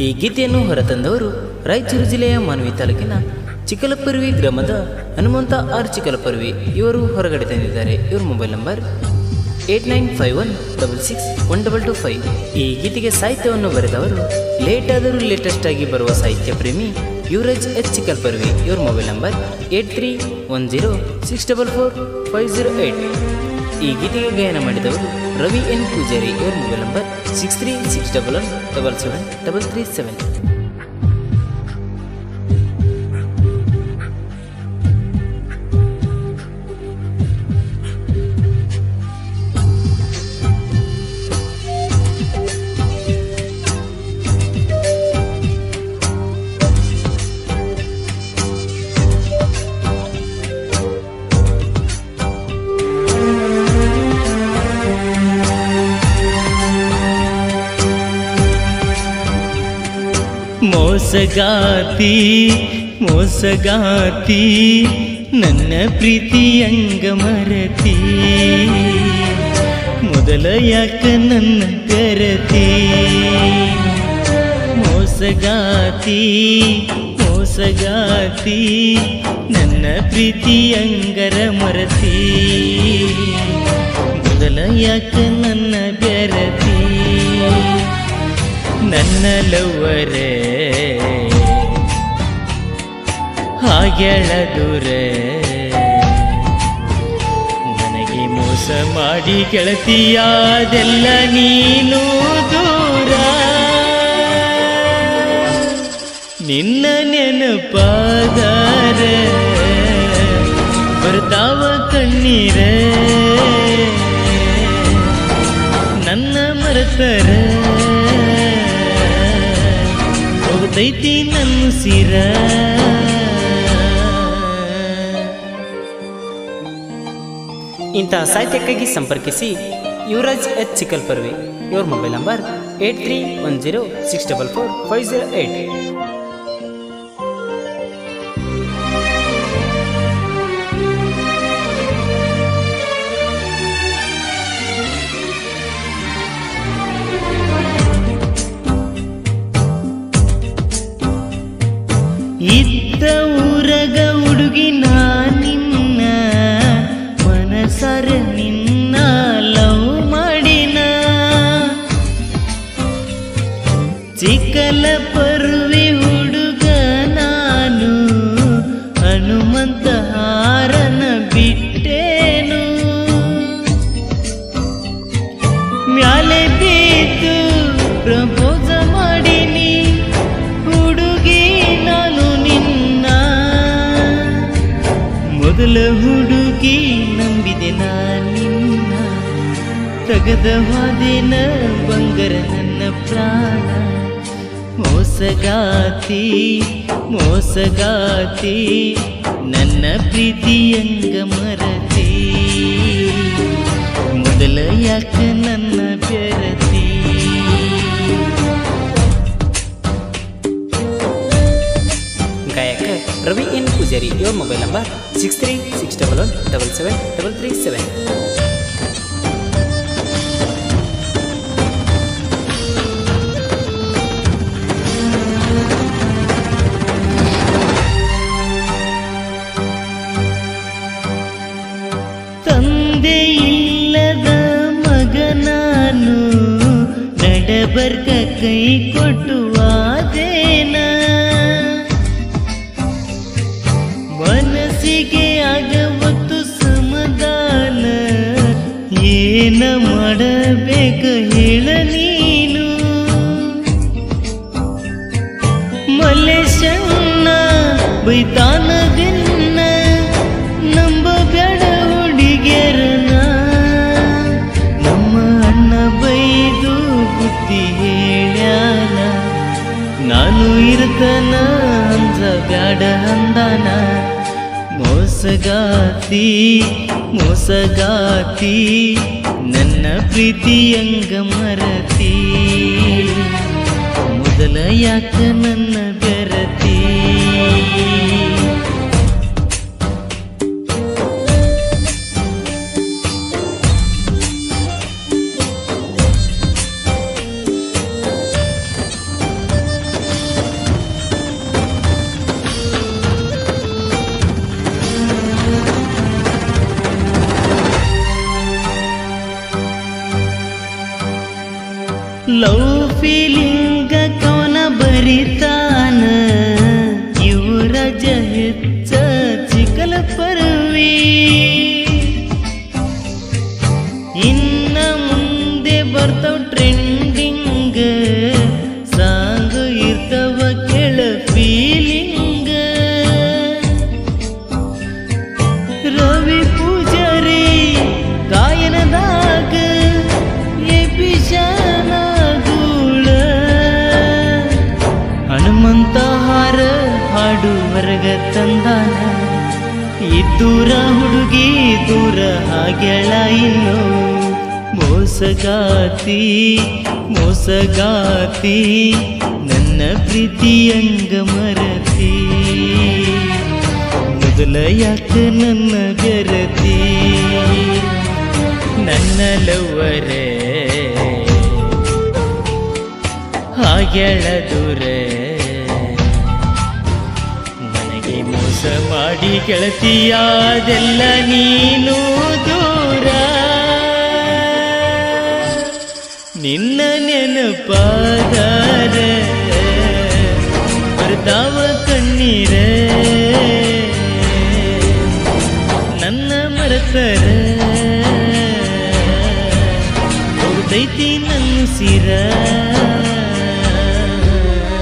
ಈ ಗೀತೆಯನ್ನು ಹೊರತಂದವರು ರಾಯಚೂರು ಜಿಲ್ಲೆಯ ಮಾನ್ವಿ ತಾಲೂಕಿನ ಚಿಕ್ಕಲಪರ್ವಿ ಗ್ರಾಮದ ಹನುಮಂತ ಆರ್ ಚಿಕ್ಕಲಪರ್ವಿ. ಇವರು ಹೊರಗಡೆ ತಂದಿದ್ದಾರೆ. ಇವ್ರ ಮೊಬೈಲ್ ನಂಬರ್ 8951661225. ಈ ಗೀತೆಗೆ ಸಾಹಿತ್ಯವನ್ನು ಬರೆದವರು ಲೇಟ್ ಆದರೂ ಲೇಟೆಸ್ಟ್ ಆಗಿ ಬರುವ ಸಾಹಿತ್ಯ ಪ್ರೇಮಿ ಯುವರಾಜ್ ಎಚ್ ಚಿಕ್ಕಲಪರ್ವಿ. ಇವ್ರ ಮೊಬೈಲ್ ನಂಬರ್ 8310644508. ಈ ಗೀತೆಗೆ ಗಾಯನ ಮಾಡಿದವರು ರವಿ ಎನ್ ಪೂಜಾರಿ. ಇವ್ರ ಮೊಬೈಲ್ ನಂಬರ್ 6361777737. ಮೋಸಗಾತಿ ಮೋಸಗಾತಿ ನನ್ನ ಪ್ರೀತಿಯಂಗ ಮರತಿ, ಮೊದಲ ಯಾಕ ನನ್ನ ಕರತಿ. ಮೋಸಗಾತಿ ಮೋಸಗಾತಿ ನನ್ನ ಪ್ರೀತಿಯಂಗರ ಮರತಿ, ಮೊದಲ ಯಾಕ ನನ್ನ ಬೆರತಿ. ನನ್ನ ಲವ್ವರೇ ಹಾಗೆಳದುರೆ, ನನಗೆ ಮೋಸ ಮಾಡಿ ಗೆಳತಿಯಾದೆಲ್ಲ ನೀನು ದೂರ. ನಿನ್ನ ನೆನಪಾದರ ಬರ್ತಾವ ಕಣ್ಣೀರ, ನನ್ನ ಮರೆತರ ಹೋಗತೈತಿ ನನ್ನ ಸಿರ. ಇಂತಹ ಸಾಹಿತ್ಯಕ್ಕಾಗಿ ಸಂಪರ್ಕಿಸಿ ಯುವರಾಜ್ ಎಚ್ ಚಿಕ್ಕಲಪರ್ವಿ. ಇವ್ರ ಮೊಬೈಲ್ ನಂಬರ್ 8310644508. ಇದ್ದ ಊರಗ ಹುಡುಗಿ ನಿನ್ನ ಮನಸರ ನಿನ್ನ ಲವ್ ಮಾಡಿನ, ಚಿಕ್ಕಲಪರ್ವಿ ಹುಡುಗ ನಾನು ಹನುಮಂತ ಹಾರನ ಬಿಟ್ಟೇನು. ಮ್ಯಾಲೆ ಬಿದ್ದು ಪ್ರಪೋಸ ಮಾಡಿನಿ ಹುಡುಗಿ ನಾನು ನಿನ್ನ, ಮೊದಲ ಹುಡುಗಿ ನಂಬಿದೆ ನಿನ್ನ, ತಗದ ಹಾದಿನ ಬಂಗರ ನನ್ನ ಪ್ರಾಣ. ಮೋಸಗಾತಿ ಮೋಸಗಾತಿ ನನ್ನ ಪ್ರೀತಿಯಂಗ ಮರತಿ, ಮೊದಲ ಯಾಕ ನನ್ನ ಬೆರತಿ. ಗಾಯಕ ರವಿ ಎನ್ ಪೂಜಾರಿ. ಇವ್ರ ಮೊಬೈಲ್ ನಂಬರ್ 6361177737. ತಂದೆ ಇಲ್ಲದ ಮಗ ನಾನು, ನಡಬರ್ಕ ಕೈ ಕೊಟ್ಟುವಾದೇನ, ಮನಸ್ಸಿಗೆ ಆಗವತ್ತು ಸಮಾಧಾನ. ಏನ ಮಾಡಬೇಕ ಹೇಳ ನೀನು, ಮಲೇಶನ್ನ ಬೈತಾನ ದಿನ, ನಂಬ ಬ್ಯಾಡ ಹುಡುಗಿಯರನ. ನಮ್ಮ ಅಣ್ಣ ಬೈದು ಬುದ್ಧಿ ಹೇಳ್ಯಾನ, ನಾನು ಇರ್ತನ ಅಂಜ ಬ್ಯಾಡ ಅಂದಾನ. ಮೋಸಗಾತಿ ಮೋಸಗಾತಿ ನನ್ನ ಪ್ರೀತಿಯಂಗ ಮರತಿ, ಮೊದಲ ಯಾಕ ನನ್ನ ಬೆರತಿ. ಲವ್ ಫೀಲಿಂಗ ಕವನ ಬರಿತಾನ ಯುವರಾಜ ಹೆಚ್ಚ ಚಿಕ್ಕಲ ಪರ್ವಿ. ಇನ್ನ ಮುಂದೆ ಬರ್ತಾವ ಟ್ರೆಂಡಿಂಗ್ ಸಾಂಗ್ ಇರ್ತವ ಕೆಳ ಫೀಲಿಂಗ್. ರವಿ ಪೂಜಾರಿ ಗಾಯನದಾಗ ಎಪಿಶಾನಗೂಳ ಹನುಮಂತ ಹಾರ ಹಾಡು ಹೊರಗ ತಂದಾನ. ಇದ್ದೂರ ಹುಡುಗಿ ದೂರ ಹಾಗೆಳ ಇನ್ನು ಮೋಸಗಾತಿ ಮೋಸಗಾತಿ ನನ್ನ ಪ್ರೀತಿಯಂಗ ಮರತಿ. ಮೊದಲ ಯಾಕ ನನ್ನ ಬೆರತಿ ನನ್ನ ಲವ್ವರೇ ಹಾಗೆಳ ದೂರ. ನನಗೆ ಮೋಸ ಮಾಡಿ ಗೆಳತಿಯಾದೆಲ್ಲ ನೀನು ದೂರ. ನಿನ್ನ ನೆನಪಾದಾರ ಬರ್ತಾವ ಕಣ್ಣೀರ ನನ್ನ ಮರೆತರ